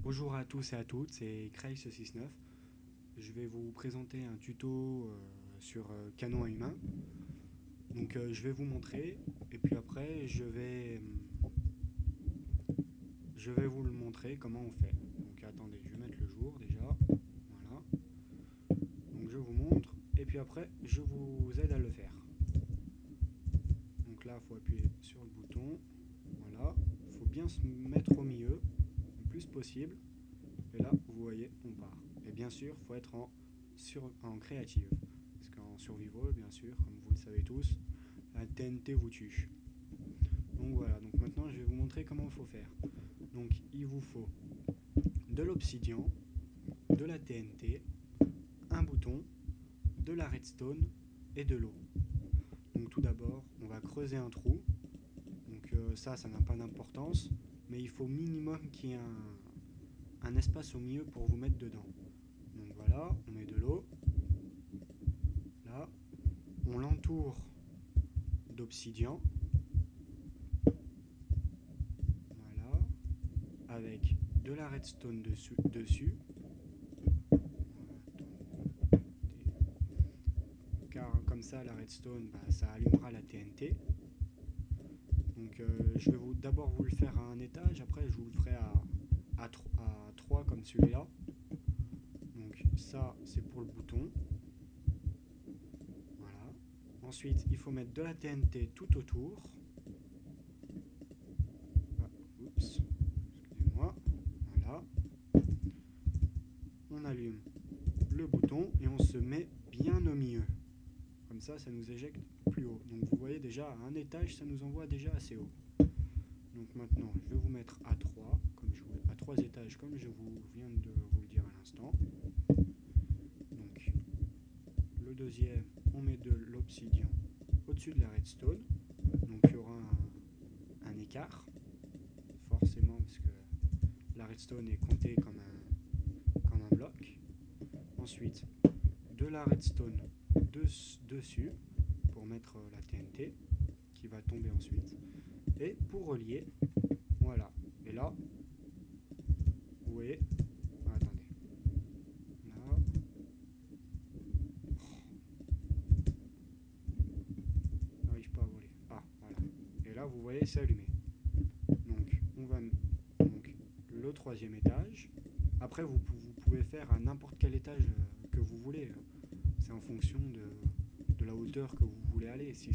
Bonjour à tous et à toutes, c'est Craig69. Je vais vous présenter un tuto sur canon à humain. Donc je vais vous montrer et puis après je vais vous le montrer comment on fait. Donc attendez, je vais mettre le jour déjà. Voilà. Donc je vous montre et puis après je vous aide à le faire. Donc là, il faut appuyer sur le bouton. Voilà. Il faut bien se mettre au milieu le plus possible. Et là, vous voyez, on part. Et bien sûr, il faut être en créative. Parce qu'en survival, bien sûr, comme vous le savez tous, la TNT vous tue. Donc voilà, donc maintenant je vais vous montrer comment il faut faire. Donc il vous faut de l'obsidian, de la TNT, un bouton, de la redstone et de l'eau. Donc tout d'abord, on va creuser un trou. Donc ça n'a pas d'importance, mais il faut minimum qu'il y ait un espace au milieu pour vous mettre dedans. Donc voilà, on met de l'eau. Là, on l'entoure d'obsidian. Voilà, avec de la redstone dessus. Car comme ça, la redstone, ça allumera la TNT. Donc je vais d'abord vous le faire à un étage, après je vous le ferai à 3 comme celui-là. Donc ça, c'est pour le bouton. Voilà. Ensuite, il faut mettre de la TNT tout autour. Oups, excusez-moi. Voilà. On allume le bouton et on se met bien au milieu. Comme ça nous éjecte plus haut. Donc vous voyez déjà, à un étage, ça nous envoie déjà assez haut. Donc maintenant, je vais vous mettre à 3, à 3 étages, comme je viens de vous le dire à l'instant. Donc, le deuxième, on met de l'obsidian au-dessus de la redstone. Donc il y aura un écart, forcément, parce que la redstone est comptée comme un bloc. Ensuite, de la redstone dessus pour mettre la TNT qui va tomber ensuite. Et pour relier, voilà. Et là, vous voyez, attendez. Là. J'arrive pas à voler. Ah, voilà. Et là, vous voyez, c'est allumé. Donc, on va donc le troisième étage. Après, vous pouvez faire à n'importe quel étage que vous voulez. C'est en fonction de la hauteur que vous voulez aller. Si